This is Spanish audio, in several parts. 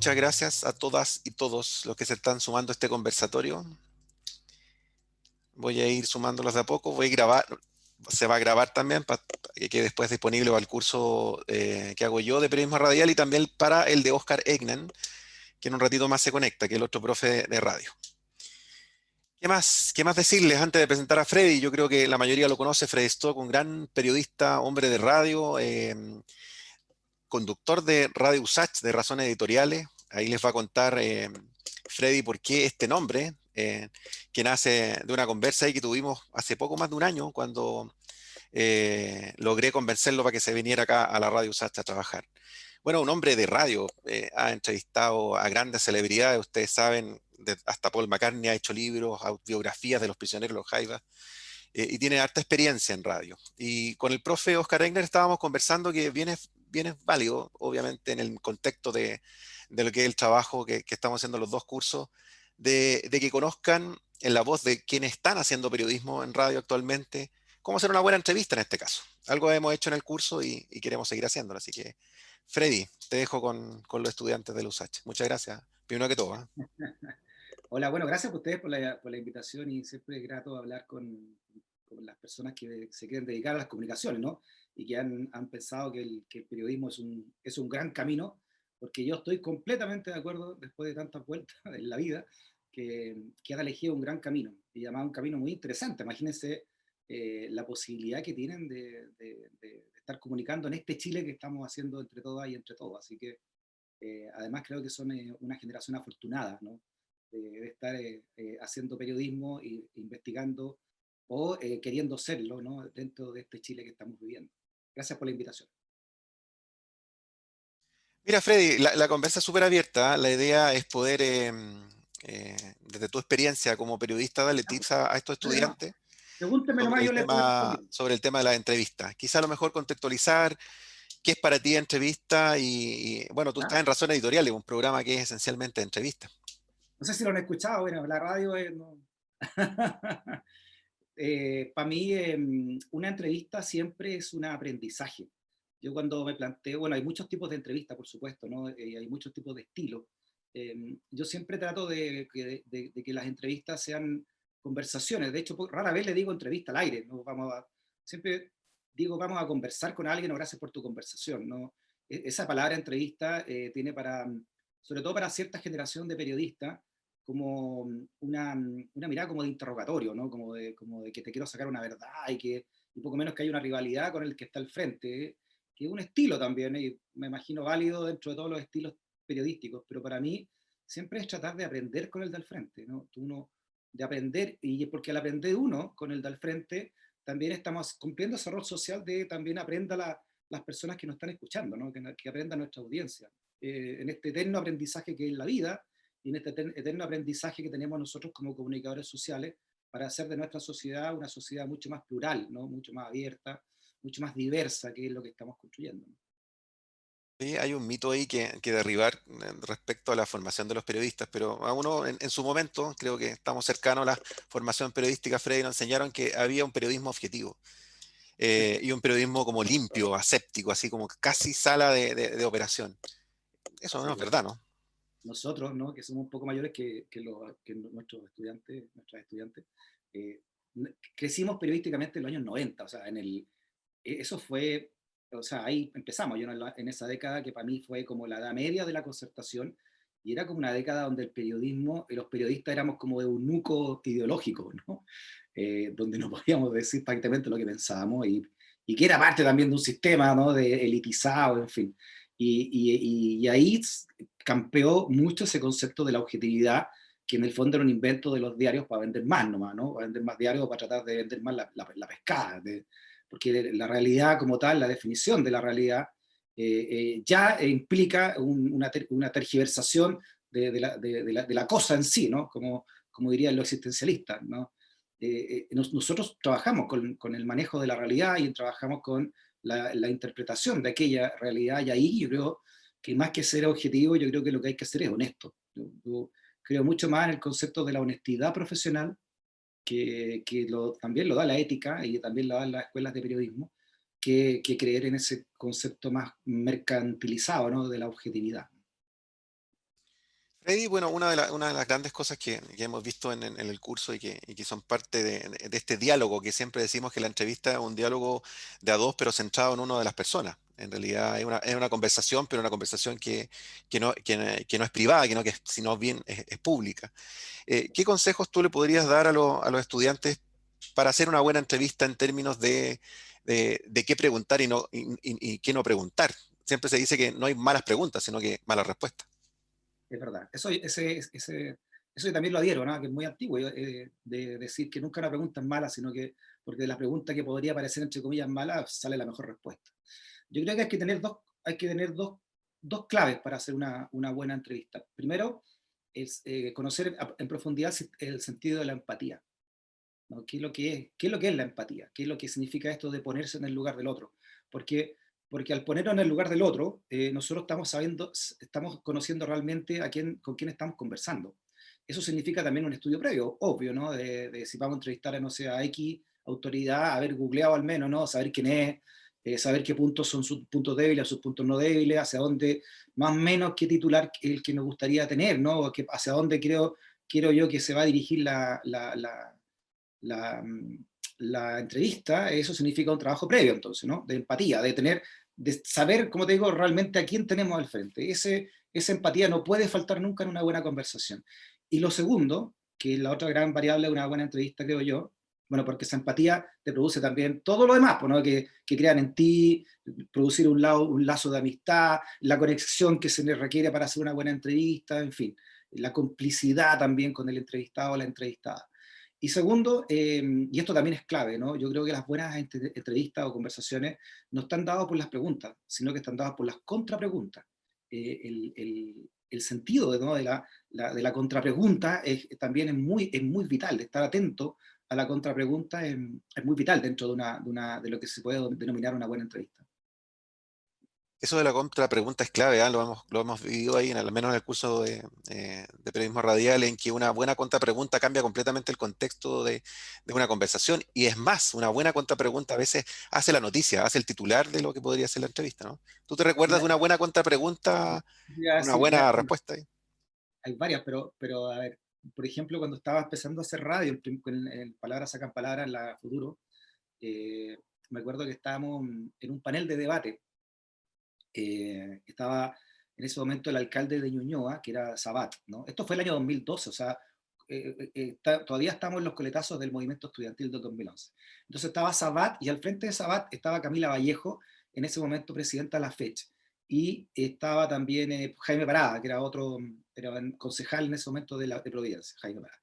muchas gracias a todas y todos los que se están sumando a este conversatorio. Voy a ir sumándolos de a poco, voy a grabar, se va a grabar también para que quede después disponible para el curso que hago yo de periodismo radial y también para el de Oscar Egnen, que en un ratito más se conecta, que es el otro profe de radio. Qué más decirles antes de presentar a Freddy? Yo creo que la mayoría lo conoce, Freddy Stock, un gran periodista, hombre de radio, conductor de Radio Usach, de Razones Editoriales. Ahí les va a contar Freddy por qué este nombre, que nace de una conversa ahí que tuvimos hace poco más de un año, cuando logré convencerlo para que se viniera acá a la Radio Usach a trabajar. Bueno, un hombre de radio, ha entrevistado a grandes celebridades, ustedes saben, hasta Paul McCartney ha hecho libros, biografías de los prisioneros de los Jaivas, y tiene harta experiencia en radio. Y con el profe Oscar Egner estábamos conversando que viene válido, obviamente, en el contexto de lo que es el trabajo que estamos haciendo los dos cursos, de que conozcan en la voz de quienes están haciendo periodismo en radio actualmente, cómo hacer una buena entrevista en este caso. Algo hemos hecho en el curso y queremos seguir haciéndolo. Así que, Freddy, te dejo con los estudiantes del USACH. Muchas gracias. Primero que todo, ¿eh? Hola, bueno, gracias a ustedes por la invitación y siempre es grato hablar con las personas que se quieren dedicar a las comunicaciones, ¿no? Y que han pensado que el periodismo es un gran camino, porque yo estoy completamente de acuerdo, después de tantas vueltas en la vida, que han elegido un gran camino, y además un camino muy interesante. Imagínense la posibilidad que tienen de estar comunicando en este Chile que estamos haciendo entre todas y entre todos. Así que además creo que son una generación afortunada, ¿no? De estar haciendo periodismo e investigando o queriendo serlo, ¿no? Dentro de este Chile que estamos viviendo. Gracias por la invitación. Mira, Freddy, la conversa es súper abierta. ¿Eh? La idea es poder, desde tu experiencia como periodista, darle tips a estos Dale nomás. estudiantes Pregúnteme nomás, yo le voy respondiendo. sobre el tema de la entrevista. Quizá a lo mejor contextualizar qué es para ti entrevista bueno, tú estás ¿Ya? en Razón Editorial, es un programa que es esencialmente entrevista. No sé si lo han escuchado, bueno, la radio no. Para mí, una entrevista siempre es un aprendizaje. Yo cuando me planteo, bueno, hay muchos tipos de entrevistas, por supuesto, ¿no? Hay muchos tipos de estilos. Yo siempre trato de que las entrevistas sean conversaciones. De hecho, rara vez le digo entrevista al aire, ¿no? Siempre digo, vamos a conversar con alguien o gracias por tu conversación, ¿no? Esa palabra entrevista tiene sobre todo para cierta generación de periodistas, como una mirada como de interrogatorio, ¿no? Como de que te quiero sacar una verdad y poco menos que hay una rivalidad con el que está al frente, que es un estilo también, y me imagino válido dentro de todos los estilos periodísticos, pero para mí siempre es tratar de aprender con el del frente, ¿no? De aprender, y porque al aprender uno con el del frente, también estamos cumpliendo ese rol social de también aprenda las personas que nos están escuchando, ¿no? Que aprenda nuestra audiencia. En este eterno aprendizaje que es la vida, y en este eterno aprendizaje que tenemos nosotros como comunicadores sociales para hacer de nuestra sociedad una sociedad mucho más plural, ¿no? Mucho más abierta, mucho más diversa, que es lo que estamos construyendo, ¿no? Sí, hay un mito ahí que derribar respecto a la formación de los periodistas, pero a uno en su momento, creo que estamos cercanos a la formación periodística, Freddy, nos enseñaron que había un periodismo objetivo. Y un periodismo como limpio, aséptico, así como casi sala de operación. Eso no Sí, es bueno, verdad, ¿no? nosotros, ¿no? Que somos un poco mayores que nuestros estudiantes, nuestras estudiantes, eh, crecimos periodísticamente en los años 90, o sea, eso fue, o sea, ahí empezamos, yo en esa década que para mí fue como la edad media de la Concertación, y era como una década donde el periodismo y los periodistas éramos como de un núcleo ideológico, ¿no? Donde no podíamos decir prácticamente lo que pensábamos, y que era parte también de un sistema, ¿no? De elitizado, en fin. Y ahí campeó mucho ese concepto de la objetividad, que en el fondo era un invento de los diarios para vender más nomás, ¿no? Para vender más diarios, para tratar de vender más la pescada, porque la realidad como tal, la definición de la realidad, ya implica una tergiversación de la cosa en sí, ¿no? Como dirían los existencialistas, ¿no? Nosotros trabajamos con el manejo de la realidad y trabajamos con la interpretación de aquella realidad, y ahí yo creo que más que ser objetivo, yo creo que lo que hay que hacer es honesto. Yo creo mucho más en el concepto de la honestidad profesional, que también lo da la ética y también lo dan las escuelas de periodismo, que creer en ese concepto más mercantilizado, ¿no? De la objetividad. Freddy, bueno, una de las grandes cosas que hemos visto en el curso y que son parte de este diálogo, que siempre decimos que la entrevista es un diálogo de a dos, pero centrado en una de las personas. En realidad es una conversación, pero una conversación que no es privada, sino bien es pública. ¿Qué consejos tú le podrías dar a los estudiantes para hacer una buena entrevista en términos de qué preguntar y qué no preguntar? Siempre se dice que no hay malas preguntas, sino que malas respuestas. Es verdad. Eso yo también lo adhiero, ¿no? Que es muy antiguo, de decir que nunca una pregunta es mala, sino que porque de la pregunta que podría parecer entre comillas mala sale la mejor respuesta. Yo creo que hay que tener dos claves para hacer una buena entrevista. Primero es conocer en profundidad el sentido de la empatía, ¿no? ¿Qué es lo que es la empatía? ¿Qué es lo que significa esto de ponerse en el lugar del otro? Porque, porque al ponernos en el lugar del otro, nosotros estamos conociendo realmente con quién estamos conversando. Eso significa también un estudio previo, obvio, ¿no? De si vamos a entrevistar, no sé, a X autoridad, haber googleado al menos, ¿no? Saber quién es, saber qué puntos son sus puntos débiles, sus puntos no débiles, hacia dónde, más o menos qué titular el que nos gustaría tener, ¿no? Hacia dónde quiero yo que se va a dirigir la, la entrevista. Eso significa un trabajo previo, entonces, ¿no? De empatía, de saber, como te digo, realmente a quién tenemos al frente. Esa empatía no puede faltar nunca en una buena conversación. Y lo segundo, que es la otra gran variable de una buena entrevista, creo yo, bueno, porque esa empatía te produce también todo lo demás, pues, ¿no? Que crean en ti, producir un lazo de amistad, la conexión que se le requiere para hacer una buena entrevista, en fin, la complicidad también con el entrevistado o la entrevistada. Y segundo, y esto también es clave, ¿no? Yo creo que las buenas entrevistas o conversaciones no están dadas por las preguntas, sino que están dadas por las contrapreguntas. El sentido, ¿no? de la contrapregunta también es muy vital, de estar atento a la contrapregunta es muy vital dentro de lo que se puede denominar una buena entrevista. Eso de la contrapregunta es clave, ¿ah? Lo hemos vivido ahí, al menos en el curso de periodismo radial, en que una buena contrapregunta cambia completamente el contexto de una conversación. Y es más, una buena contrapregunta a veces hace la noticia, hace el titular de lo que podría ser la entrevista, ¿no? ¿Tú te recuerdas de Mira, una buena contrapregunta, una sí, buena respuesta ahí? hay varias, pero a ver, por ejemplo, cuando estaba empezando a hacer radio, en Palabras Sacan Palabras, en la Futuro, eh, me acuerdo que estábamos en un panel de debate. Estaba en ese momento el alcalde de Ñuñoa, que era Sabat, ¿no? Esto fue el año 2012, o sea, todavía estamos en los coletazos del movimiento estudiantil del 2011. Entonces estaba Sabat y al frente de Sabat estaba Camila Vallejo, en ese momento presidenta de la FECH. Y estaba también Jaime Parada, que era concejal en ese momento de Providencia, Jaime Parada.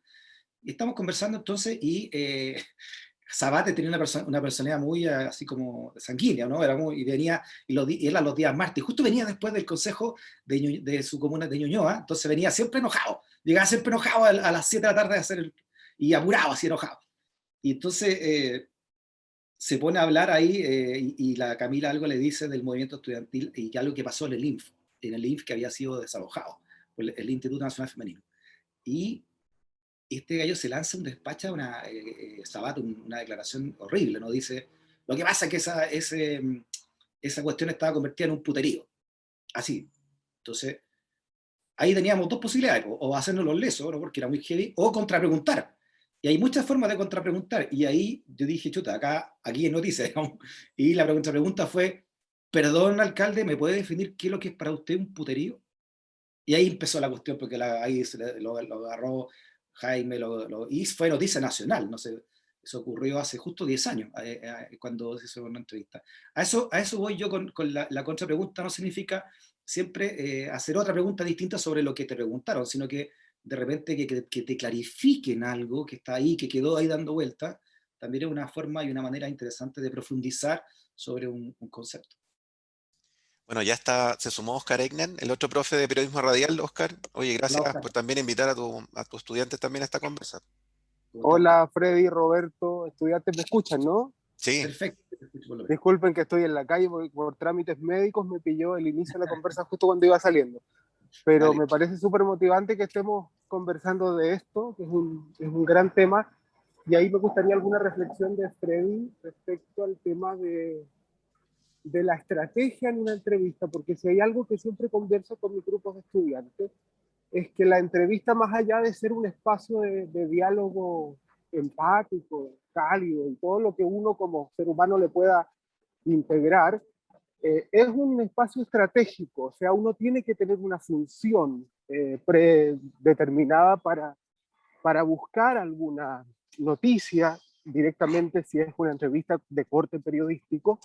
Y estamos conversando entonces y Sabate tenía una personalidad muy así como sanguínea, ¿no? Y venía, y era los días martes, y justo venía después del consejo de su comuna de Ñuñoa, entonces venía siempre enojado, llegaba siempre enojado a las 7 de la tarde y apurado, así enojado. Y entonces se pone a hablar ahí y la Camila algo le dice del movimiento estudiantil y que algo que pasó en el INF que había sido desalojado por el Instituto Nacional Femenino. Y este gallo se lanza un despacho, Sabat, una declaración horrible, ¿no? Dice, lo que pasa es que esa cuestión estaba convertida en un puterío, así. Entonces, ahí teníamos dos posibilidades, o hacernos los lesos, ¿no? Porque era muy heavy, o contrapreguntar. Y hay muchas formas de contrapreguntar. Y ahí yo dije, chuta, aquí es noticia, digamos. Y la contrapregunta fue, perdón, alcalde, ¿me puede definir qué es lo que es para usted un puterío? Y ahí empezó la cuestión, porque ahí lo agarró Jaime, y fue noticia nacional, no sé, eso ocurrió hace justo 10 años, cuando se hizo una entrevista. A eso voy yo con la contrapregunta, no significa siempre hacer otra pregunta distinta sobre lo que te preguntaron, sino que de repente que te clarifiquen algo que está ahí, que quedó ahí dando vuelta, también es una forma y una manera interesante de profundizar sobre un concepto. Bueno, ya está, se sumó Oscar Egnen, el otro profe de periodismo radial, Oscar. Oye, Hola, gracias Oscar, por también invitar a tus estudiantes también a esta conversa. ¿cómo estás tú? Hola Freddy, Roberto, estudiantes, ¿me escuchan, no? Sí, Perfecto, te escucho por lo menos. Disculpen que estoy en la calle por trámites médicos, me pilló el inicio de la conversa justo cuando iba saliendo, pero Dale. me parece súper motivante que estemos conversando de esto, que es un gran tema, y ahí me gustaría alguna reflexión de Freddy respecto al tema de la estrategia en una entrevista, porque si hay algo que siempre converso con mis grupos de estudiantes, es que la entrevista, más allá de ser un espacio de diálogo empático, cálido y todo lo que uno como ser humano le pueda integrar, es un espacio estratégico, o sea, uno tiene que tener una función predeterminada para buscar alguna noticia directamente si es una entrevista de corte periodístico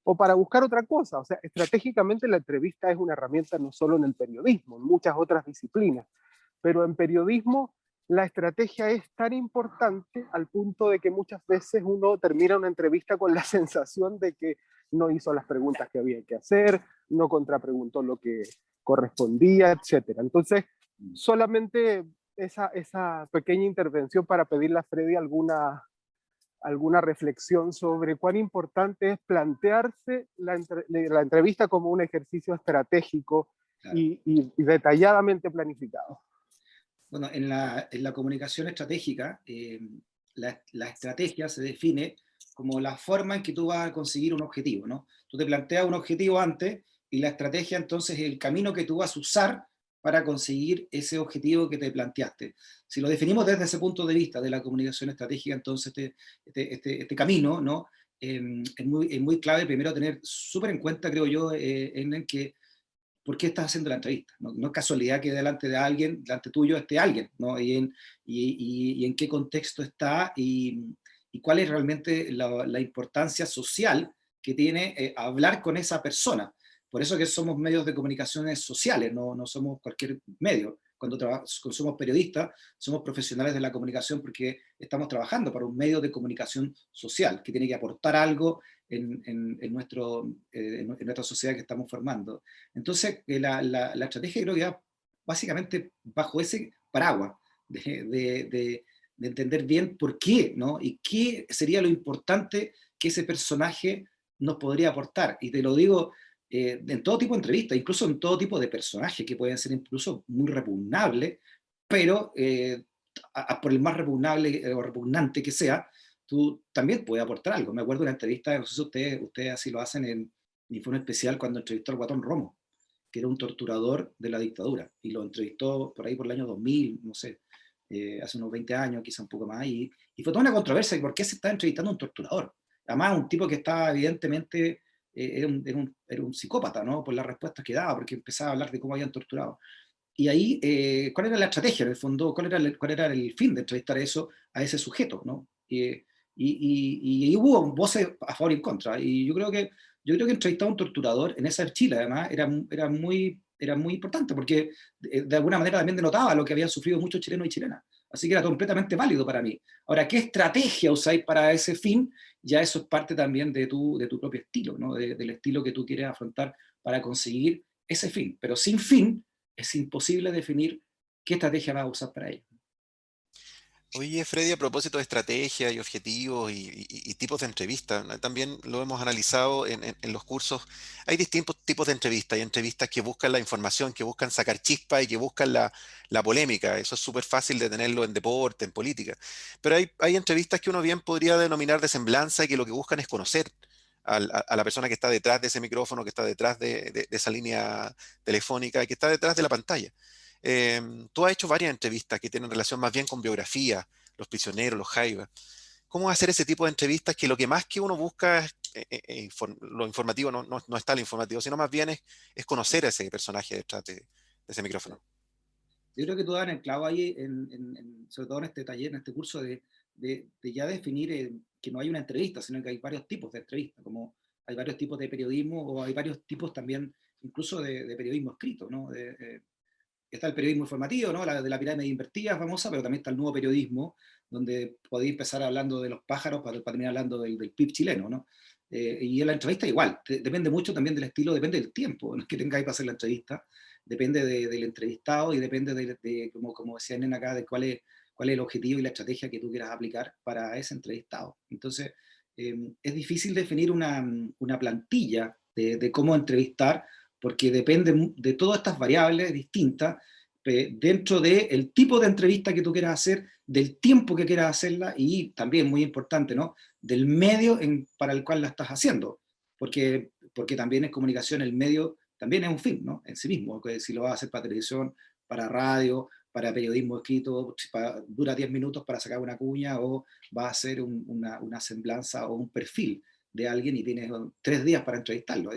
o para buscar otra cosa. O sea, estratégicamente la entrevista es una herramienta no solo en el periodismo, en muchas otras disciplinas, pero en periodismo la estrategia es tan importante al punto de que muchas veces uno termina una entrevista con la sensación de que no hizo las preguntas que había que hacer, no contrapreguntó lo que correspondía, etcétera. Entonces, solamente esa pequeña intervención para pedirle a Freddy alguna reflexión sobre cuán importante es plantearse la entrevista como un ejercicio estratégico Claro. y detalladamente planificado. Bueno, en la comunicación estratégica, la estrategia se define como la forma en que tú vas a conseguir un objetivo, ¿no? Tú te planteas un objetivo antes y la estrategia entonces es el camino que tú vas a usar para conseguir ese objetivo que te planteaste. Si lo definimos desde ese punto de vista de la comunicación estratégica, entonces este camino, ¿no? Es muy clave primero tener súper en cuenta, creo yo, en el que ¿por qué estás haciendo la entrevista? No, no es casualidad que delante de alguien, delante tuyo esté alguien, ¿no? Y en qué contexto está y cuál es realmente la importancia social que tiene hablar con esa persona. Por eso que somos medios de comunicaciones sociales, no, no somos cualquier medio. Cuando somos periodistas, somos profesionales de la comunicación porque estamos trabajando para un medio de comunicación social que tiene que aportar algo en nuestra sociedad que estamos formando. Entonces, la estrategia creo que va básicamente bajo ese paraguas de entender bien por qué, ¿no? Y qué sería lo importante que ese personaje nos podría aportar. Y te lo digo en todo tipo de entrevistas, incluso en todo tipo de personajes que pueden ser incluso muy repugnables, pero por el más repugnable o repugnante que sea, tú también puedes aportar algo. Me acuerdo de una entrevista, no sé si ustedes así lo hacen en Informe Especial, cuando entrevistó al Guatón Romo, que era un torturador de la dictadura, y lo entrevistó por ahí por el año 2000, no sé, hace unos 20 años, quizá un poco más, y fue toda una controversia de por qué se está entrevistando a un torturador. Además, un tipo que estaba evidentemente, era un psicópata, ¿no? Por las respuestas que daba, porque empezaba a hablar de cómo habían torturado. Y ahí, ¿cuál era la estrategia en el fondo? ¿Cuál era el fin de entrevistar eso a ese sujeto, ¿no? Y ahí hubo voces a favor y en contra. Y yo creo que entrevistar a un torturador en esa Chile, además, era muy importante, porque de alguna manera también denotaba lo que habían sufrido muchos chilenos y chilenas. Así que era completamente válido para mí. Ahora, ¿qué estrategia usáis para ese fin? Ya eso es parte también de tu propio estilo, ¿no? Del estilo que tú quieres afrontar para conseguir ese fin. Pero sin fin, es imposible definir qué estrategia vas a usar para ello. Oye, Freddy, a propósito de estrategia y objetivos y tipos de entrevistas, ¿no? También lo hemos analizado en los cursos. Hay distintos tipos de entrevistas. Hay entrevistas que buscan la información, que buscan sacar chispa y que buscan la polémica. Eso es súper fácil de tenerlo en deporte, en política. Pero hay entrevistas que uno bien podría denominar de semblanza y que lo que buscan es conocer a la persona que está detrás de ese micrófono, que está detrás de esa línea telefónica, que está detrás de la pantalla. Tú has hecho varias entrevistas que tienen relación más bien con biografía, los prisioneros, los jaivas. ¿Cómo hacer ese tipo de entrevistas que lo que más que uno busca es, lo informativo, no está lo informativo, sino más bien es conocer a ese personaje detrás de ese micrófono? Yo creo que tú das en el clavo ahí, sobre todo en este taller, en este curso, de ya definir que no hay una entrevista, sino que hay varios tipos de entrevistas, como hay varios tipos de periodismo o hay varios tipos también, incluso de periodismo escrito, ¿no? Está el periodismo informativo, ¿no? De la pirámide invertida famosa, pero también está el nuevo periodismo, donde podéis empezar hablando de los pájaros para terminar hablando del PIB chileno, ¿no? Y en la entrevista igual, depende mucho también del estilo, depende del tiempo, ¿no?, que tengáis para hacer la entrevista, depende del entrevistado y depende como decían acá, de cuál es el objetivo y la estrategia que tú quieras aplicar para ese entrevistado. Entonces, es difícil definir una plantilla de cómo entrevistar, porque depende de todas estas variables distintas dentro del tipo de entrevista que tú quieras hacer, del tiempo que quieras hacerla y también, muy importante, ¿no?, del medio para el cual la estás haciendo, porque también en comunicación el medio también es un fin, ¿no?, en sí mismo, que si lo vas a hacer para televisión para radio, para periodismo escrito, dura 10 minutos para sacar una cuña, o va a ser una semblanza o un perfil de alguien y tienes 3 días para entrevistarlo.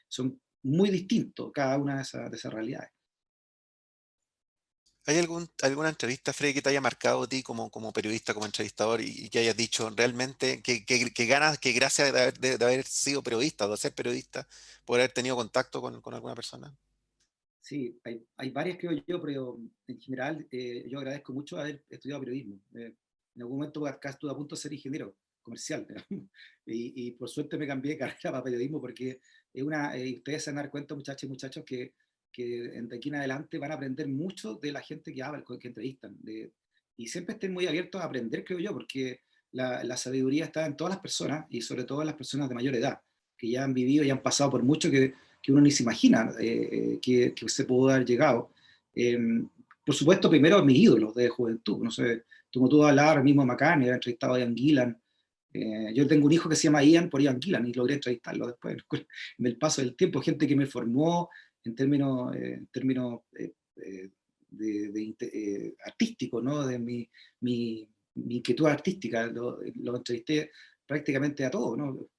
Son muy distintos cada una de esas realidades. ¿Hay alguna entrevista, Freddy, que te haya marcado a ti como periodista, como entrevistador, y que hayas dicho realmente que ganas, que gracias de haber sido periodista, de ser periodista, por haber tenido contacto con alguna persona? Sí, hay varias, creo yo, pero en general yo agradezco mucho haber estudiado periodismo. En algún momento acá estuve a punto de ser ingeniero comercial, digamos, y por suerte me cambié de carrera para periodismo, porque ustedes se van a dar cuenta, muchachos y muchachos, que de aquí en adelante van a aprender mucho de la gente que habla, que entrevistan. Y siempre estén muy abiertos a aprender, creo yo, porque la sabiduría está en todas las personas, y sobre todo en las personas de mayor edad, que ya han vivido y han pasado por mucho que uno ni se imagina que se pudo haber llegado. Eh, por supuesto, primero mis ídolos de juventud, no sé, como tú hablabas ahora mismo de McCartney, he entrevistado a Ian Gillan. Yo tengo un hijo que se llama Ian por Ian Gillan y logré entrevistarlo después en el paso del tiempo, gente que me formó en términos artísticos, ¿no? De mi inquietud artística, lo entrevisté prácticamente a todos, ¿no?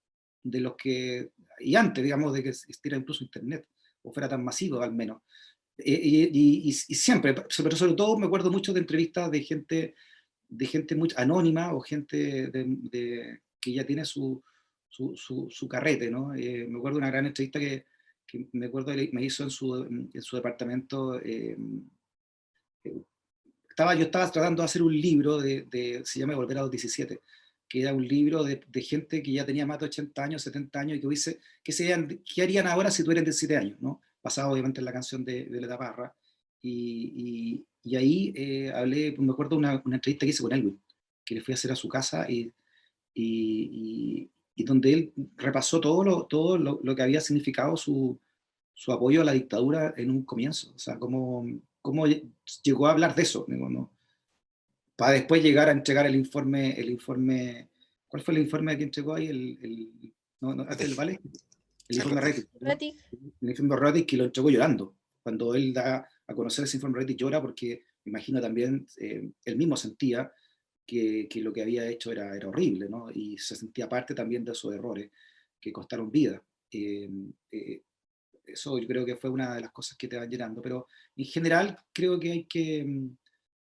De los que, y antes, digamos, de que existiera incluso Internet, o fuera tan masivo al menos. Y siempre, pero sobre todo me acuerdo mucho de entrevistas de gente muy anónima, o gente que ya tiene su carrete, ¿no? Me acuerdo de una gran entrevista que me acuerdo me hizo en su departamento. Yo estaba tratando de hacer un libro se llama Volver a los 17, que era un libro de gente que ya tenía más de 80 años, 70 años, y que dice, ¿qué harían ahora si tuvieran 17 años? ¿No? Basado obviamente en la canción de Leda Parra. Y ahí hablé, pues me acuerdo una entrevista que hice con Elwin, que le fui a hacer a su casa, y donde él repasó todo lo que había significado su apoyo a la dictadura en un comienzo. O sea, cómo llegó a hablar de eso, digo, ¿no? Para después llegar a entregar ¿cuál fue el informe que entregó ahí? No, no, antes del Vale, el Sí, informe Rettig. Rettig, ¿no? El informe Rettig, que lo entregó llorando. Cuando él da a conocer ese informe Rettig, llora porque me imagino también él mismo sentía que lo que había hecho era horrible, ¿no? Y se sentía parte también de esos errores que costaron vida. Eh, eh, Eso yo creo que fue una de las cosas que te van llenando, pero en general creo que hay que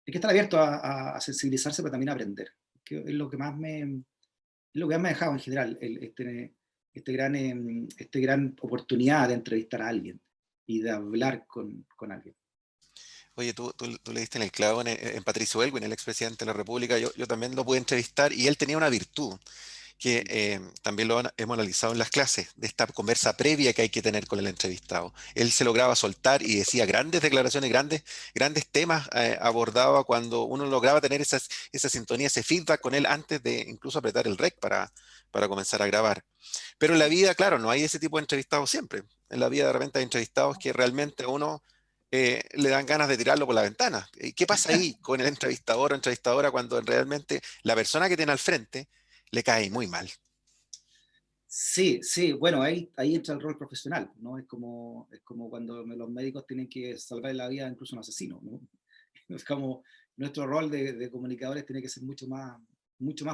estar abierto a sensibilizarse, pero también a aprender, que es lo que más me ha dejado en general, este gran oportunidad de entrevistar a alguien y de hablar con alguien. Oye, tú le diste en el clavo en Patricio Elwin, el expresidente de la República. Yo también lo pude entrevistar y él tenía una virtud que también hemos analizado en las clases, de esta conversa previa que hay que tener con el entrevistado. Él se lograba soltar y decía grandes declaraciones, grandes temas abordaba cuando uno lograba tener esa sintonía, ese feedback con él antes de incluso apretar el rec para comenzar a grabar. Pero en la vida, claro, no hay ese tipo de entrevistados siempre. En la vida de repente hay entrevistados que realmente a uno le dan ganas de tirarlo por la ventana. ¿Qué pasa ahí con el entrevistador o entrevistadora cuando realmente la persona que tiene al frente le cae muy mal? Sí, sí, bueno, ahí entra el rol profesional, ¿no? Es como cuando los médicos tienen que salvar la vida incluso a un asesino, ¿no? Es como nuestro rol de comunicadores tiene que ser mucho más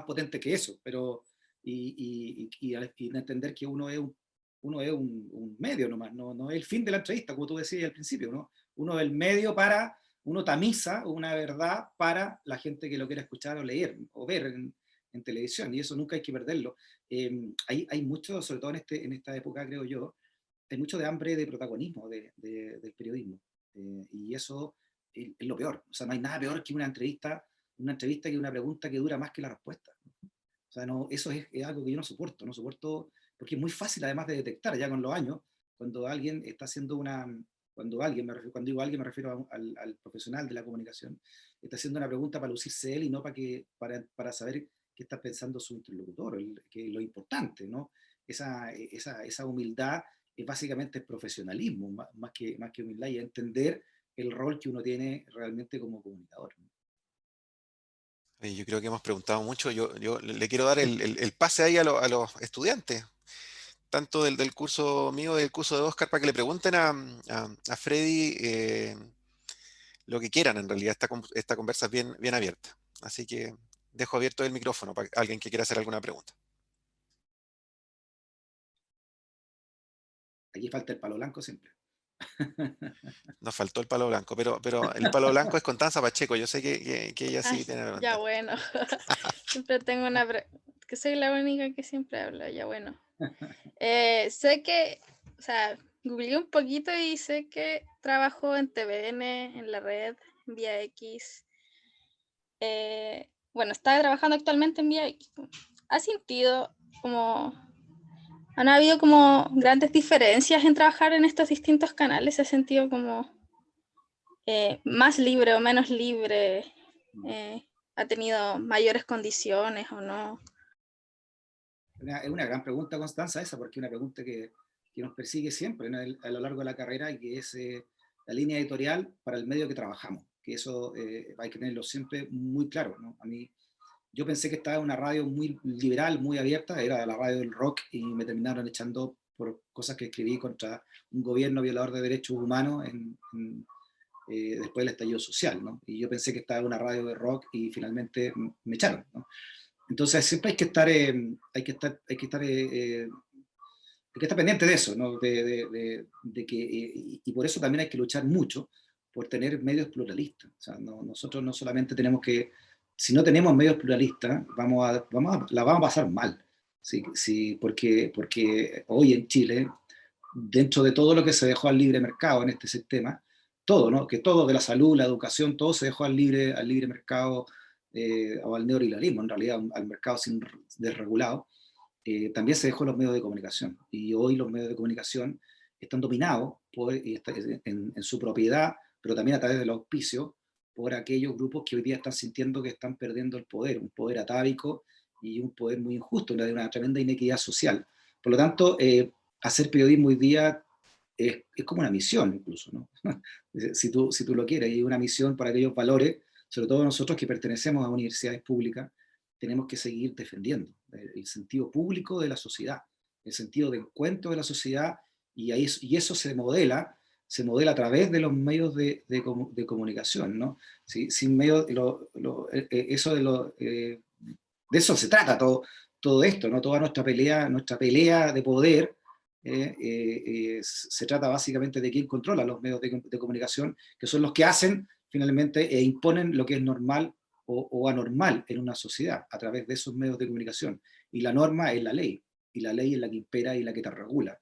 potente que eso, pero y entender que uno es un medio nomás, no es el fin de la entrevista, como tú decías al principio, ¿no? Uno tamiza una verdad para la gente que lo quiera escuchar o leer o ver en televisión, y eso nunca hay que perderlo. Hay mucho, sobre todo en esta época, creo yo, hay mucho de hambre de protagonismo del periodismo. Y eso es lo peor. O sea, no hay nada peor que una entrevista que una pregunta que dura más que la respuesta. O sea, no, eso es algo que yo no soporto, porque es muy fácil además de detectar ya con los años, cuando alguien está haciendo cuando digo alguien me refiero al profesional de la comunicación, está haciendo una pregunta para lucirse él y no para saber qué está pensando su interlocutor, que es lo importante, ¿no? Esa humildad es básicamente profesionalismo, más que humildad, y entender el rol que uno tiene realmente como comunicador, ¿no? Yo creo que hemos preguntado mucho. Yo le quiero dar el pase ahí a los estudiantes, tanto del curso mío, del curso de Oscar, para que le pregunten a Freddy lo que quieran en realidad. Esta conversa es bien abierta. Así que dejo abierto el micrófono para alguien que quiera hacer alguna pregunta. Aquí falta el palo blanco siempre. Nos faltó el palo blanco, pero el palo blanco es Constanza Pacheco. Yo sé que ella sí Ay, tiene que ya preguntar. bueno. Siempre tengo que soy la única que siempre habla, ya bueno. Sé que, o sea, googleé un poquito y sé que trabajo en TVN, en la red, en Vía X. Bueno, está trabajando actualmente en Vía X. ¿Ha sentido como... ¿Han habido como grandes diferencias en trabajar en estos distintos canales? ¿Se ha sentido como más libre o menos libre? ¿Ha tenido mayores condiciones o no? Es una gran pregunta, Constanza, esa, porque es una pregunta que nos persigue siempre, ¿no? A lo largo de la carrera, y que es la línea editorial para el medio que trabajamos, que eso hay que tenerlo siempre muy claro, ¿no? A mí, yo pensé que estaba en una radio muy liberal, muy abierta, era la radio del rock, y me terminaron echando por cosas que escribí contra un gobierno violador de derechos humanos después del estallido social, ¿no? Y yo pensé que estaba en una radio de rock y finalmente me echaron, ¿no? Entonces siempre hay que estar, hay que estar pendiente de eso, ¿no? De que, y por eso también hay que luchar mucho por tener medios pluralistas. O sea, nosotros no solamente tenemos que, si no tenemos medios pluralistas, la vamos a pasar mal. Sí, sí, porque hoy en Chile, dentro de todo lo que se dejó al libre mercado en este sistema, todo, ¿no? Que todo, de la salud, la educación, todo se dejó al libre mercado, o al neoliberalismo, en realidad, al mercado sin desregulado. También se dejó los medios de comunicación. Y hoy los medios de comunicación están dominados en su propiedad, pero también a través del auspicio, por aquellos grupos que hoy día están sintiendo que están perdiendo el poder, un poder atávico y un poder muy injusto, una tremenda inequidad social. Por lo tanto, hacer periodismo hoy día es como una misión incluso, ¿no? Si tú lo quieres, y una misión para aquellos valores, sobre todo nosotros que pertenecemos a universidades públicas, tenemos que seguir defendiendo el sentido público de la sociedad, el sentido de encuentro de la sociedad, y eso se modela a través de los medios de comunicación, ¿no? Sin medios, eso de eso se trata todo esto, ¿no? Toda nuestra pelea de poder se trata básicamente de quién controla los medios de comunicación, que son los que hacen finalmente e imponen lo que es normal o anormal en una sociedad a través de esos medios de comunicación. Y la norma es la ley, y la ley es la que impera y la que te regula.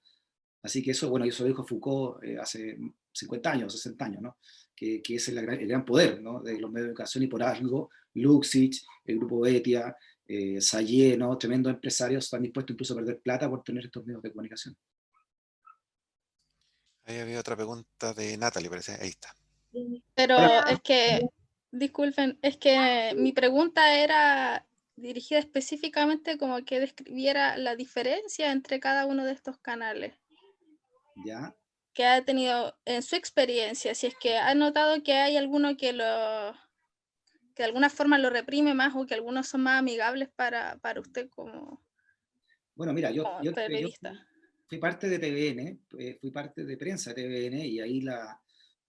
Así que eso, bueno, eso lo dijo Foucault hace 50 años, 60 años, ¿no? Que es el gran poder, ¿no? De los medios de comunicación, y por algo Luxich, el grupo Betia, Sayé, ¿no? Tremendos empresarios están dispuestos incluso a perder plata por tener estos medios de comunicación. Ahí había otra pregunta de Natalie, parece. Ahí está. Pero Hola. es que, disculpen, es que mi pregunta era dirigida específicamente como que describiera la diferencia entre cada uno de estos canales ¿Ya? que ha tenido en su experiencia, si es que ha notado que hay alguno que de alguna forma lo reprime más, o que algunos son más amigables para usted como Bueno, mira, yo periodista. fui parte de TVN, fui parte de prensa de TVN, y ahí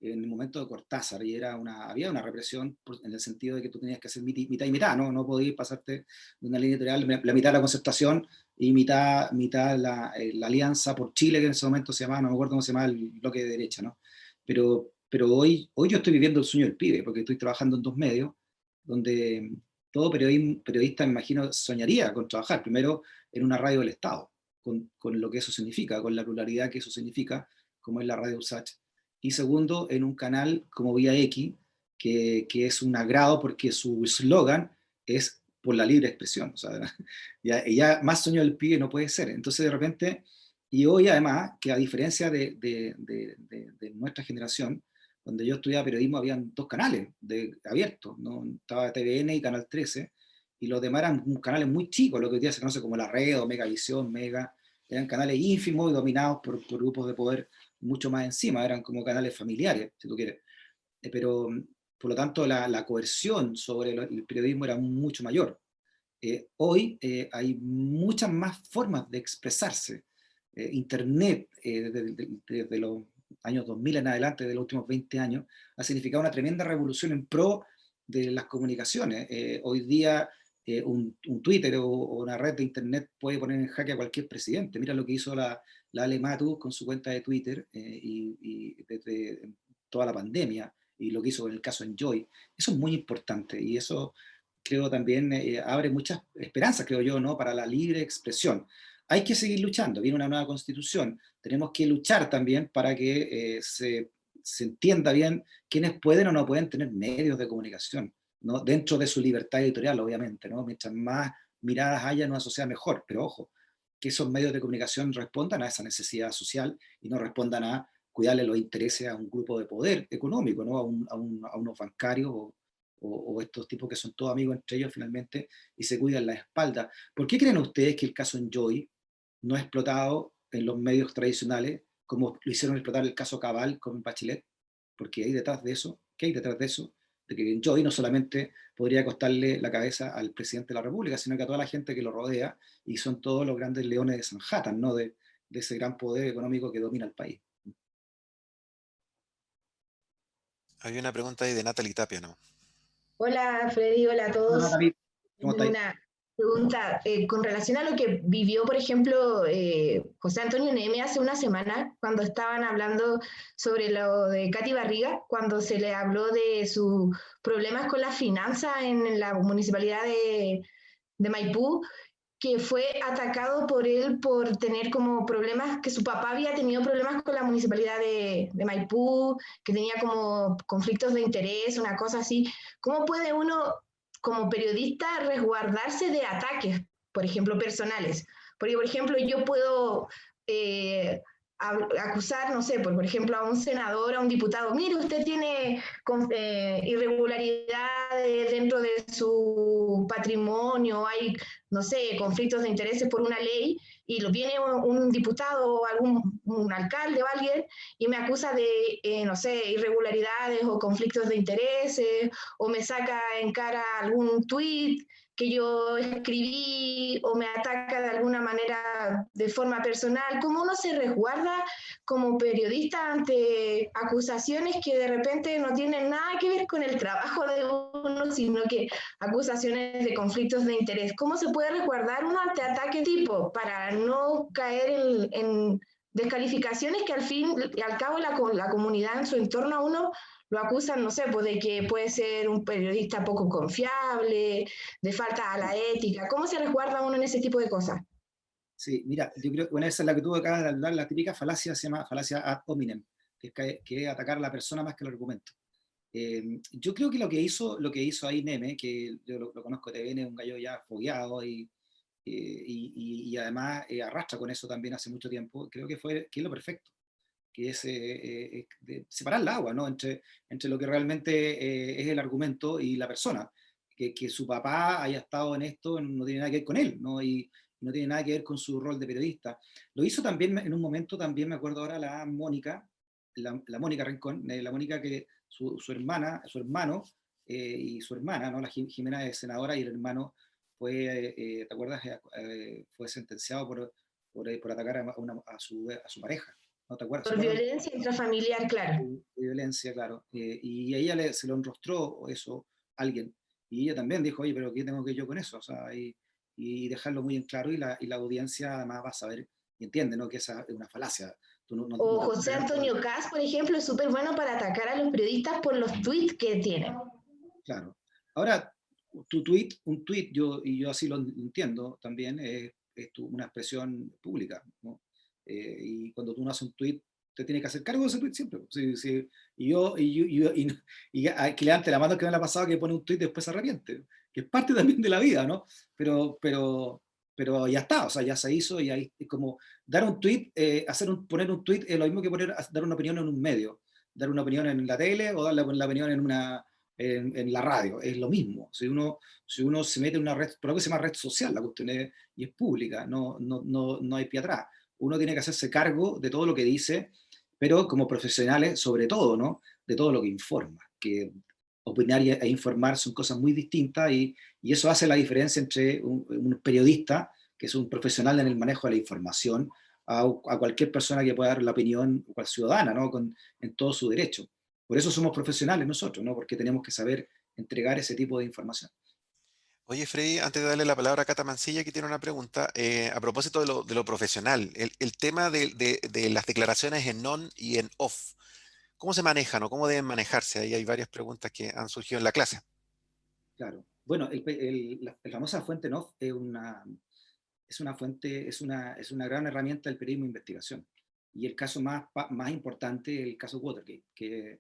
en el momento de Cortázar, y había una represión en el sentido de que tú tenías que hacer mitad y mitad, ¿no? No podías pasarte de una línea editorial, la mitad de la Concertación y mitad la Alianza por Chile, que en ese momento se llamaba, no me acuerdo cómo se llamaba, el bloque de derecha, ¿no? Pero hoy yo estoy viviendo el sueño del pibe, porque estoy trabajando en dos medios, donde todo periodista, me imagino, soñaría con trabajar, primero en una radio del Estado, con lo que eso significa, con la pluralidad que eso significa, como es la radio USACH. Y segundo, en un canal como Vía X, que es un agrado porque su eslogan es por la libre expresión. O sea, ya más sueño del pibe no puede ser. Entonces, de repente, y hoy además, que a diferencia de nuestra generación, donde yo estudiaba periodismo, habían dos canales abiertos, ¿no? Estaba TVN y Canal 13, y los demás eran canales muy chicos, lo que hoy día se conoce como La Red o Megavisión, Mega, eran canales ínfimos y dominados por grupos de poder mucho más encima, eran como canales familiares, si tú quieres. Pero, por lo tanto, la coerción sobre el periodismo era mucho mayor. Hoy hay muchas más formas de expresarse. Internet, desde años 2000 en adelante, de los últimos 20 años, ha significado una tremenda revolución en pro de las comunicaciones. Hoy día un Twitter o una red de internet puede poner en jaque a cualquier presidente. Mira lo que hizo la Ale Matus con su cuenta de Twitter y desde toda la pandemia, y lo que hizo en el caso Enjoy. Eso es muy importante, y eso creo también abre muchas esperanzas, creo yo, ¿no?, para la libre expresión. Hay que seguir luchando, viene una nueva constitución, tenemos que luchar también para que se entienda bien quiénes pueden o no pueden tener medios de comunicación, ¿no?, dentro de su libertad editorial, obviamente, ¿no? Mientras más miradas haya en una sociedad, mejor, pero ojo, que esos medios de comunicación respondan a esa necesidad social y no respondan a cuidarle los intereses a un grupo de poder económico, ¿no?, a unos bancarios o estos tipos que son todos amigos entre ellos finalmente y se cuidan la espalda. ¿Por qué creen ustedes que el caso Enjoy no es explotado en los medios tradicionales como lo hicieron explotar el caso Cabal con Bachelet? Porque hay detrás de eso, ¿qué hay detrás de eso? De que Enjoy no solamente podría costarle la cabeza al presidente de la República, sino que a toda la gente que lo rodea, y son todos los grandes leones de Sanhattan, ¿no?, de ese gran poder económico que domina el país. Había una pregunta ahí de Natalie Tapia, ¿no? Hola Freddy, hola a Hola, todos. David, ¿cómo Tengo estáis? una pregunta con relación a lo que vivió, por ejemplo, José Antonio Neme hace una semana, cuando estaban hablando sobre lo de Katy Barriga, cuando se le habló de sus problemas con las finanzas en la municipalidad de Maipú, que fue atacado por él por tener como problemas, que su papá había tenido problemas con la municipalidad de Maipú, que tenía como conflictos de interés, una cosa así. ¿Cómo puede uno, como periodista, resguardarse de ataques, por ejemplo, personales? Porque, por ejemplo, yo puedo acusar, no sé, por ejemplo, a un senador, a un diputado, mire, usted tiene irregularidades dentro de su patrimonio, hay, no sé, conflictos de intereses por una ley, y lo viene un diputado o un alcalde o alguien y me acusa de, no sé, irregularidades o conflictos de intereses, o me saca en cara algún tuit que yo escribí, o me ataca de alguna manera de forma personal. ¿Cómo uno se resguarda como periodista ante acusaciones que de repente no tienen nada que ver con el trabajo de uno, sino que acusaciones de conflictos de interés? ¿Cómo se puede resguardar uno ante ataques tipo para no caer en descalificaciones que al fin y al cabo la comunidad en su entorno a uno lo acusan, no sé, pues de que puede ser un periodista poco confiable, de falta a la ética? ¿Cómo se resguarda uno en ese tipo de cosas? Sí, mira, yo creo que una esa es la que tuvo acá de hablar, la típica falacia, se llama falacia ad hominem, que es atacar a la persona más que el argumento. Yo creo que lo que hizo ahí Neme, que yo lo conozco de TVN, es un gallo ya fogueado y además arrastra con eso también hace mucho tiempo, creo que es lo perfecto, que es separar el agua, ¿no?, entre lo que realmente es el argumento y la persona. Que su papá haya estado en esto no tiene nada que ver con él, ¿no? Y no tiene nada que ver con su rol de periodista. Lo hizo también en un momento, también me acuerdo ahora, la Mónica, la Mónica Rincón, la Mónica que su hermana, su hermano y su hermana, ¿no?, la Jimena es senadora, y el hermano fue, ¿te acuerdas? Fue sentenciado por atacar a su pareja. ¿No te acuerdas? Por violencia intrafamiliar, claro. De violencia, claro. Y a ella se lo enrostró eso alguien. Y ella también dijo, oye, pero ¿qué tengo que yo con eso? O sea, y dejarlo muy en claro, y la audiencia además va a saber y entiende, ¿no?, que esa es una falacia. Tú O José Antonio Caz, por ejemplo, es súper bueno para atacar a los periodistas por los tweets que tienen. Claro. Ahora, un tweet, yo así lo entiendo también, es una expresión pública, ¿no? Y cuando tú no haces un tweet, te tienes que hacer cargo de ese tweet siempre. Sí, sí. Y que levante la mano que no le ha pasado, que pone un tweet y después se arrepiente, que es parte también de la vida, ¿no? Pero ya está, o sea, ya se hizo, y ahí es como dar un tweet, poner un tweet es lo mismo que dar una opinión en un medio, dar una opinión en la tele o dar la opinión en la radio, es lo mismo. Si uno se mete en una red, por algo se llama red social, la cuestión y es pública, no hay pie atrás. Uno tiene que hacerse cargo de todo lo que dice, pero como profesionales, sobre todo, ¿no?, de todo lo que informa, que opinar e informar son cosas muy distintas, y eso hace la diferencia entre un periodista, que es un profesional en el manejo de la información, a cualquier persona que pueda dar la opinión, cual ciudadana, ¿no? En todo su derecho. Por eso somos profesionales nosotros, ¿no? Porque tenemos que saber entregar ese tipo de información. Oye, Freddy, antes de darle la palabra a Cata Mancilla, aquí tiene una pregunta. A propósito de lo profesional, el tema de las declaraciones en on y en off, ¿cómo se manejan o cómo deben manejarse? Ahí hay varias preguntas que han surgido en la clase. Claro. Bueno, la famosa fuente en off es una fuente, es una gran herramienta del periodismo de investigación. Y el caso más importante es el caso Watergate, que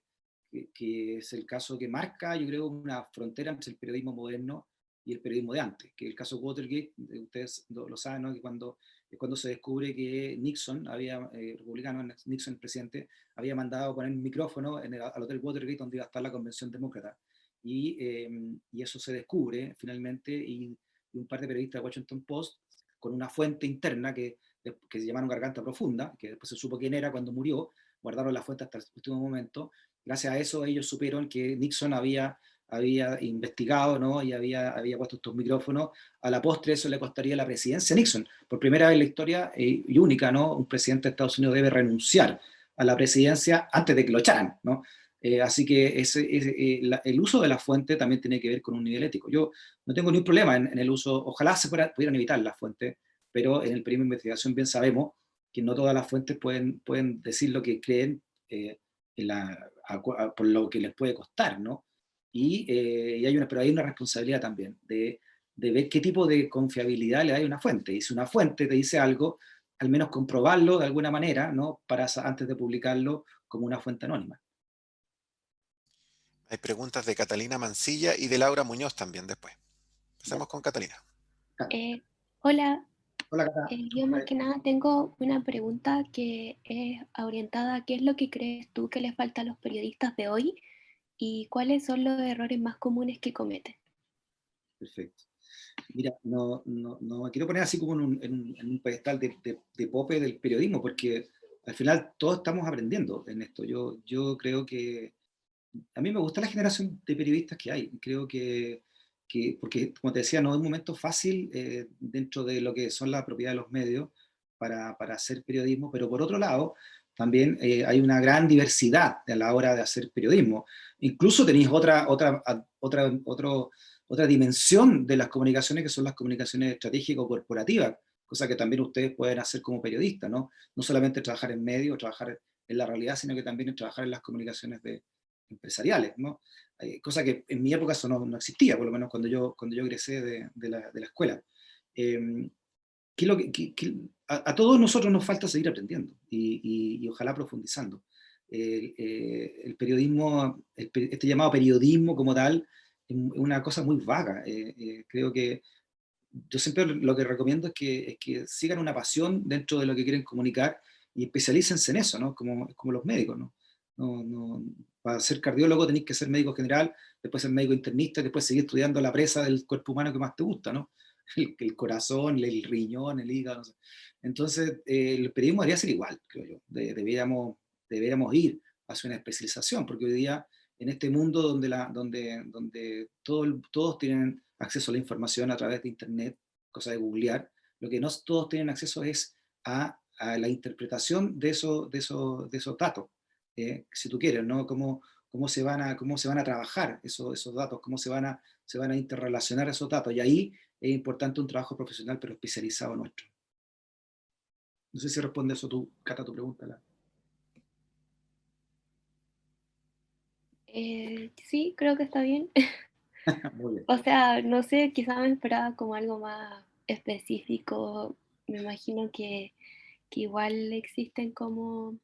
es el caso que marca, yo creo, una frontera entre el periodismo moderno y el periodismo de antes, que el caso Watergate, ustedes lo saben, ¿no? Que cuando se descubre que Nixon, republicano, Nixon, el presidente, había mandado poner un micrófono al Hotel Watergate donde iba a estar la convención demócrata. Y eso se descubre finalmente, y un par de periodistas de Washington Post, con una fuente interna que se llamaron Garganta Profunda, que después se supo quién era cuando murió, guardaron la fuente hasta el último momento. Gracias a eso ellos supieron que Nixon había investigado, ¿no? Y había puesto estos micrófonos. A la postre eso le costaría la presidencia a Nixon. Por primera vez en la historia, y única, ¿no? Un presidente de Estados Unidos debe renunciar a la presidencia antes de que lo echaran, ¿no? Así que el uso de la fuente también tiene que ver con un nivel ético. Yo no tengo ningún problema en el uso, ojalá se pudieran evitar las fuentes, pero en el periodismo de investigación bien sabemos que no todas las fuentes pueden decir lo que creen, por lo que les puede costar, ¿no? Pero hay una responsabilidad también de ver qué tipo de confiabilidad le da a una fuente. Y si una fuente te dice algo, al menos comprobarlo de alguna manera, ¿no? Antes de publicarlo como una fuente anónima. Hay preguntas de Catalina Mancilla y de Laura Muñoz también después. Empecemos con Catalina. Hola, Hola, Cata. yo más que nada tengo una pregunta que es orientada a qué es lo que crees tú que les falta a los periodistas de hoy y cuáles son los errores más comunes que cometen. Perfecto. Mira, no me quiero poner así como en un pedestal de pope del periodismo, porque al final todos estamos aprendiendo en esto. Yo creo que a mí me gusta la generación de periodistas que hay. Creo porque, como te decía, no es un momento fácil dentro de lo que son la propiedad de los medios para hacer periodismo, pero por otro lado, también hay una gran diversidad a la hora de hacer periodismo. Incluso tenéis otra dimensión de las comunicaciones, que son las comunicaciones estratégico-corporativas, cosa que también ustedes pueden hacer como periodistas, ¿no? No solamente trabajar en medios, trabajar en la realidad, sino que también trabajar en las comunicaciones empresariales, ¿no? Cosa que en mi época eso no existía, por lo menos cuando yo egresé de la escuela. A todos nosotros nos falta seguir aprendiendo y ojalá profundizando. El periodismo, este llamado periodismo como tal, es una cosa muy vaga. Creo que yo siempre lo que recomiendo es que sigan una pasión dentro de lo que quieren comunicar y especialícense en eso, ¿no? Como los médicos, ¿no? Para ser cardiólogo tenéis que ser médico general, después ser médico internista, después seguir estudiando la presa del cuerpo humano que más te gusta, ¿no? El corazón, el riñón, el hígado, no sé. Entonces, el periodismo debería ser igual, creo yo. Deberíamos ir hacia una especialización, porque hoy día, en este mundo donde todos tienen acceso a la información a través de Internet, cosa de googlear, lo que no todos tienen acceso es a la interpretación de esos datos, si tú quieres, ¿no? Cómo se van a trabajar esos datos, cómo se van a interrelacionar esos datos. Y ahí es importante un trabajo profesional, pero especializado nuestro. No sé si responde eso tú, Cata, tu pregunta. Sí, creo que está bien. Muy bien. O sea, no sé, quizá me esperaba como algo más específico. Me imagino que igual existen como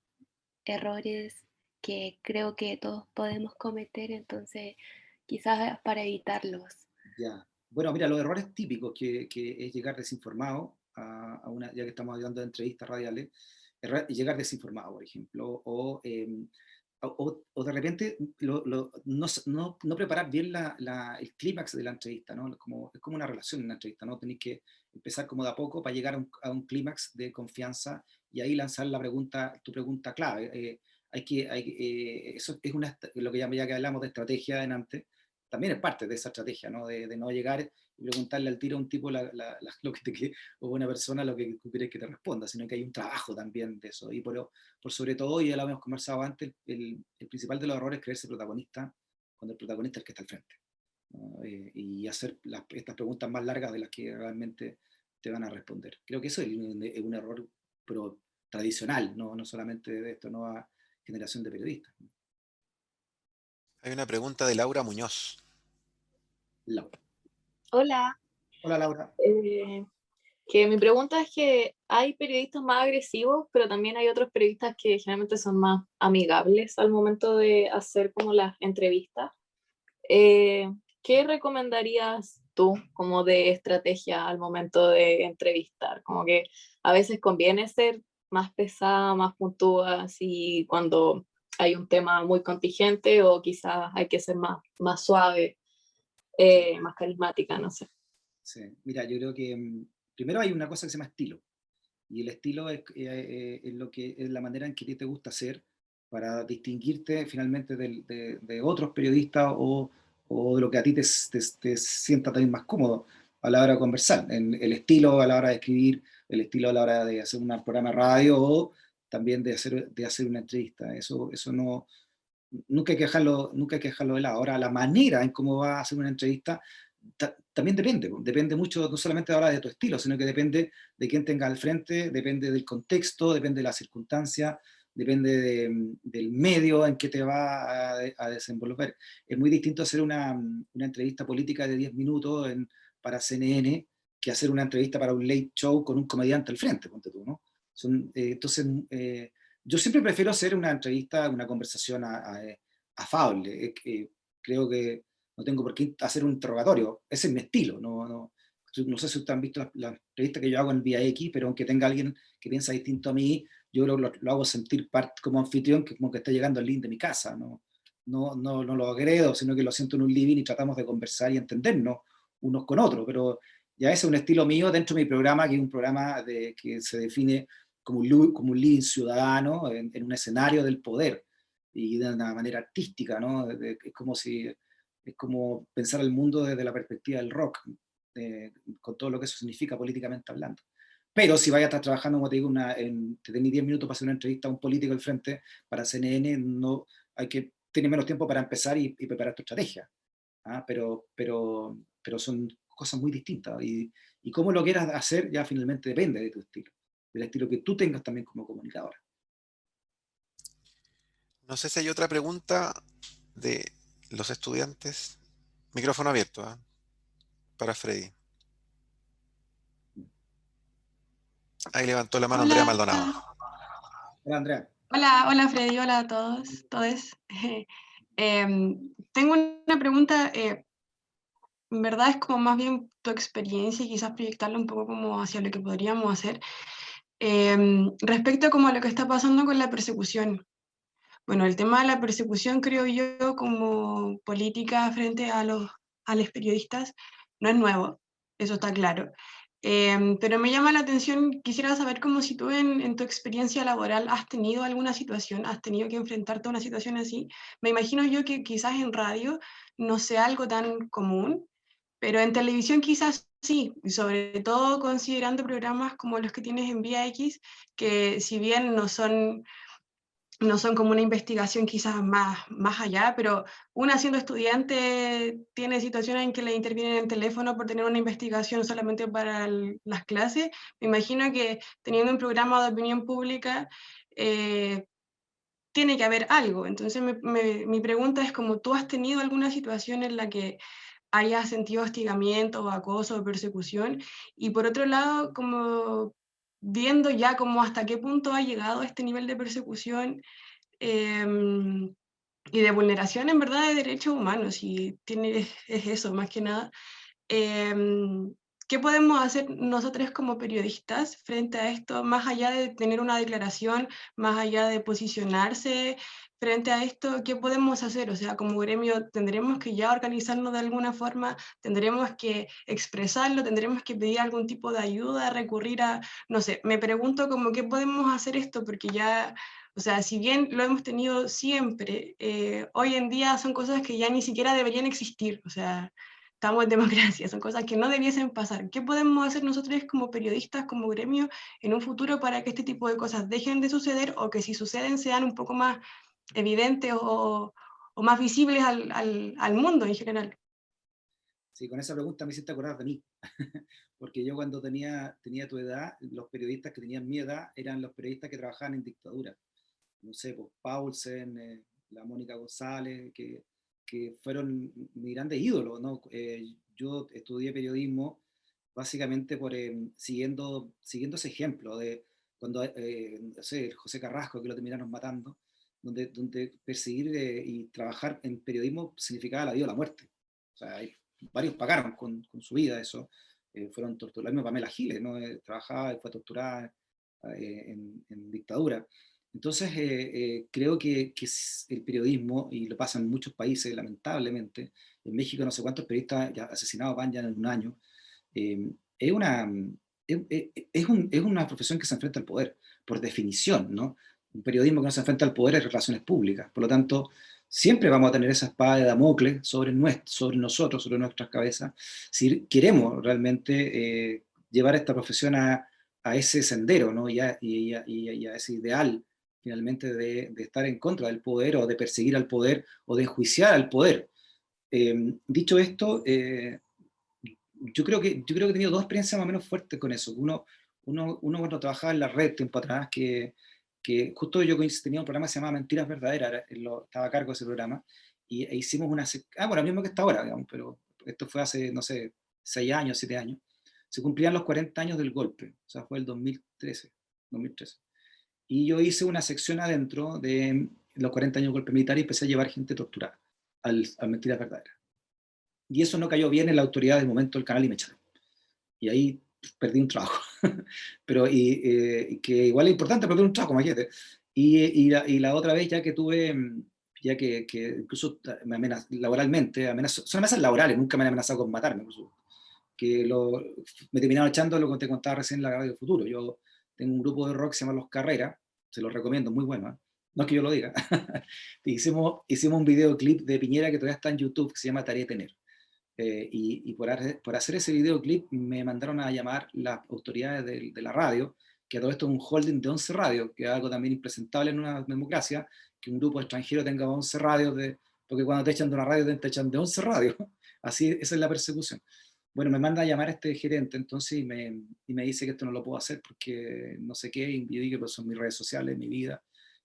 errores que creo que todos podemos cometer, entonces quizás para evitarlos. Ya. Bueno, mira, los errores típicos que es llegar desinformado ya que estamos hablando de entrevistas radiales, llegar desinformado, por ejemplo, o de repente no preparar bien el clímax de la entrevista, ¿no? Es como una relación en una entrevista, ¿no? Tenéis que empezar como de a poco para llegar a un clímax de confianza y ahí lanzar tu pregunta clave. Eso es lo que ya que hablamos de estrategia en antes, también es parte de esa estrategia, ¿no? De no llegar y preguntarle al tiro a un tipo lo que o a una persona lo que tú quieres que te responda, sino que hay un trabajo también de eso. Y por sobre todo, y ya lo habíamos conversado antes, el principal de los errores es creerse protagonista cuando el protagonista es el que está al frente, ¿no? Y hacer estas preguntas más largas de las que realmente te van a responder. Creo que eso es un error, pero tradicional, no solamente de esta nueva generación de periodistas. Hay una pregunta de Laura Muñoz. Laura. Hola. Hola, Laura. Que mi pregunta es que hay periodistas más agresivos, pero también hay otros periodistas que generalmente son más amigables al momento de hacer como las entrevistas. ¿Qué recomendarías tú como de estrategia al momento de entrevistar? Como que a veces conviene ser más pesada, más puntual, así cuando hay un tema muy contingente, o quizás hay que ser más suave, más carismática, no sé. Sí. Mira, yo creo que primero hay una cosa que se llama estilo, y el estilo es la manera en que a ti te gusta hacer para distinguirte finalmente de otros periodistas o de lo que a ti te sienta también más cómodo a la hora de conversar, el estilo a la hora de escribir, el estilo a la hora de hacer un programa de radio o también de hacer una entrevista. Eso no, nunca hay que dejarlo de lado. Ahora, la manera en cómo va a hacer una entrevista también depende mucho, no solamente ahora de tu estilo, sino que depende de quién tenga al frente, depende del contexto, depende de la circunstancia, depende del medio en que te va a desenvolver. Es muy distinto hacer una entrevista política de 10 minutos para CNN que hacer una entrevista para un late show con un comediante al frente, ponte tú, ¿no? Entonces, yo siempre prefiero hacer una entrevista, una conversación afable. Creo que no tengo por qué hacer un interrogatorio, ese es mi estilo. No sé si ustedes han visto la entrevista que yo hago en Vía X, pero aunque tenga alguien que piensa distinto a mí, yo lo hago sentir parte como anfitrión, que como que está llegando al link de mi casa. No lo agredo, sino que lo siento en un living y tratamos de conversar y entendernos unos con otros, pero ya ese es un estilo mío dentro de mi programa, que es un programa que se define como un living ciudadano en un escenario del poder y de una manera artística, ¿no? Es como pensar el mundo desde la perspectiva del rock, con todo lo que eso significa políticamente hablando. Pero si vaya a estar trabajando, como te digo, te tenés 10 minutos para hacer una entrevista a un político al frente para CNN, tiene menos tiempo para empezar y preparar tu estrategia. Pero son cosas muy distintas. Y cómo lo quieras hacer ya finalmente depende de tu estilo, del estilo que tú tengas también como comunicadora. No sé si hay otra pregunta de los estudiantes. Micrófono abierto, para Freddy. Ahí levantó la mano Hola. Andrea Maldonado. Hola, Andrea. Hola Freddy, hola a todos, todes. Tengo una pregunta, en verdad es como más bien tu experiencia y quizás proyectarla un poco como hacia lo que podríamos hacer. Respecto como a lo que está pasando con la persecución. Bueno, el tema de la persecución, creo yo, como política frente a los periodistas, no es nuevo, eso está claro. Pero me llama la atención, quisiera saber como si tú en tu experiencia laboral has tenido alguna situación, has tenido que enfrentarte a una situación así. Me imagino yo que quizás en radio no sea algo tan común, pero en televisión quizás sí, y sobre todo considerando programas como los que tienes en Vía X, que si bien no son como una investigación quizás más allá, pero una siendo estudiante tiene situaciones en que le intervienen el teléfono por tener una investigación solamente para las clases. Me imagino que teniendo un programa de opinión pública tiene que haber algo. Entonces mi pregunta es como, ¿tú has tenido alguna situación en la que hayas sentido hostigamiento o acoso o persecución? Y por otro lado, como viendo ya como hasta qué punto ha llegado este nivel de persecución y de vulneración en verdad de derechos humanos, y es eso más que nada. ¿Qué podemos hacer nosotros como periodistas frente a esto, más allá de tener una declaración, más allá de posicionarse frente a esto? ¿Qué podemos hacer? O sea, como gremio, ¿tendremos que ya organizarnos de alguna forma? ¿Tendremos que expresarlo? ¿Tendremos que pedir algún tipo de ayuda, recurrir a, no sé, me pregunto como qué podemos hacer esto? Porque ya, o sea, si bien lo hemos tenido siempre, hoy en día son cosas que ya ni siquiera deberían existir. O sea, estamos en democracia, son cosas que no debiesen pasar. ¿Qué podemos hacer nosotros como periodistas, como gremio, en un futuro para que este tipo de cosas dejen de suceder o que si suceden sean un poco más evidentes o más visibles al mundo en general? Sí, con esa pregunta me hiciste acordar de mí, porque yo cuando tenía tu edad, los periodistas que tenían mi edad eran los periodistas que trabajaban en dictadura. No sé, pues Paulsen, la Mónica González, que fueron mis grandes ídolos, ¿no? Yo estudié periodismo básicamente siguiendo ese ejemplo de cuando, no sé, José Carrasco, que lo terminaron matando, donde perseguir y trabajar en periodismo significaba la vida o la muerte. O sea, varios pagaron con su vida eso, fueron torturados. La misma Pamela Giles, ¿no? Trabajaba y fue torturada en dictadura. Entonces, creo que el periodismo, y lo pasa en muchos países, lamentablemente, en México no sé cuántos periodistas ya asesinados van ya en un año, es una, es una profesión que se enfrenta al poder, por definición, ¿no? Un periodismo que no se enfrenta al poder es relaciones públicas, por lo tanto, siempre vamos a tener esa espada de Damocles sobre nosotros, sobre nuestras cabezas, si queremos realmente llevar esta profesión a ese sendero, ¿no? y a ese ideal, finalmente, de estar en contra del poder, o de perseguir al poder, o de enjuiciar al poder. Dicho esto, yo creo que he tenido dos experiencias más o menos fuertes con eso. Uno cuando trabajaba en la red tiempo atrás, que justo yo tenía un programa que se llamaba Mentiras Verdaderas, estaba a cargo de ese programa, e hicimos bueno, lo mismo que está ahora, digamos, pero esto fue hace, no sé, 6 años, 7 años. Se cumplían los 40 años del golpe, o sea, fue el 2013. Y yo hice una sección adentro de los 40 años del golpe militar y empecé a llevar gente torturada al Mentiras Verdaderas. Y eso no cayó bien en la autoridad del momento del canal y me echaron. Y ahí perdí un trabajo. Pero, que igual es importante perder un trabajo, imagínate. Y la otra vez, ya que incluso me laboralmente, son amenazas laborales, nunca me han amenazado con matarme, incluso, que me terminaron echando, lo que te contaba recién en la Radio Futuro. Yo tengo un grupo de rock que se llama Los Carreras, se los recomiendo, muy bueno, ¿eh? No es que yo lo diga. hicimos un videoclip de Piñera que todavía está en YouTube, que se llama Tarea Tener. Y por hacer ese videoclip me mandaron a llamar las autoridades de la radio, que todo esto es un holding de 11 radios, que es algo también impresentable en una democracia, que un grupo extranjero tenga 11 radios, porque cuando te echan de una radio te echan de 11 radios. Así, esa es la persecución. Bueno, me manda a llamar este gerente entonces y me dice que esto no lo puedo hacer porque no sé qué, y yo dije, pues son mis redes sociales, mi vida.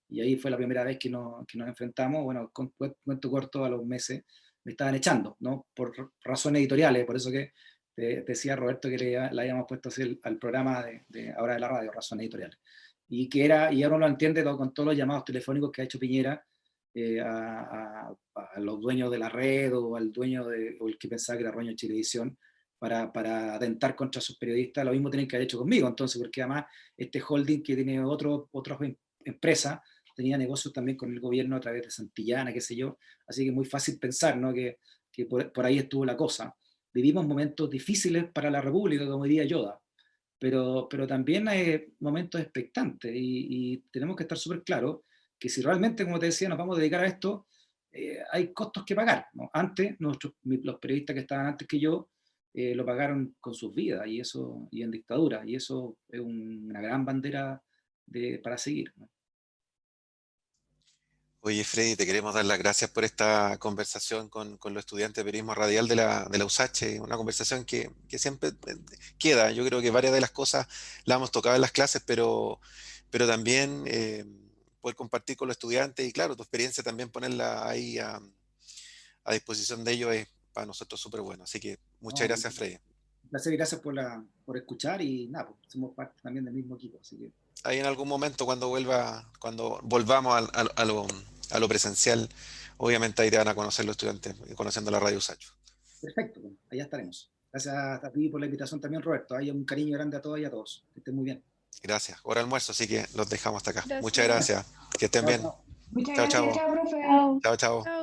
Y ahí fue la primera vez que nos enfrentamos. Bueno, cuento corto, a los meses me estaban echando, ¿no? Por razones editoriales, por eso que te decía Roberto que le habíamos puesto así al programa ahora de la radio, razones editoriales. Y ahora uno lo entiende con todos los llamados telefónicos que ha hecho Piñera a los dueños de la red, o al dueño o el que pensaba que era dueño de Chilevisión, para atentar contra sus periodistas. Lo mismo tienen que haber hecho conmigo, entonces, porque además este holding que tiene otras empresas, tenía negocios también con el gobierno a través de Santillana, qué sé yo, así que es muy fácil pensar, ¿no? que por ahí estuvo la cosa. Vivimos momentos difíciles para la República, como diría Yoda, pero también hay momentos expectantes, y tenemos que estar súper claros que si realmente, como te decía, nos vamos a dedicar a esto, hay costos que pagar, ¿no? Antes, los periodistas que estaban antes que yo, lo pagaron con sus vidas, y en dictadura, y eso es una gran bandera para seguir, ¿no? Oye, Freddy, te queremos dar las gracias por esta conversación con los estudiantes de periodismo radial de la USACH, una conversación que siempre queda. Yo creo que varias de las cosas las hemos tocado en las clases, pero también poder compartir con los estudiantes, y claro, tu experiencia también ponerla ahí a disposición de ellos, es para nosotros súper bueno. Así que muchas gracias, Freddy. Un placer y gracias por escuchar, y nada, pues, somos parte también del mismo equipo, así que... Ahí en algún momento cuando volvamos a lo presencial, obviamente ahí te van a conocer los estudiantes, conociendo la Radio USACH. Perfecto, pues, allá estaremos. Gracias a ti por la invitación también, Roberto. Hay un cariño grande a todos y a todos. Que estén muy bien. Gracias. Hora de almuerzo, así que los dejamos hasta acá. Gracias. Muchas gracias. Que estén bien. Muchas Chao, gracias, chao. chao, profe. Chao, chao.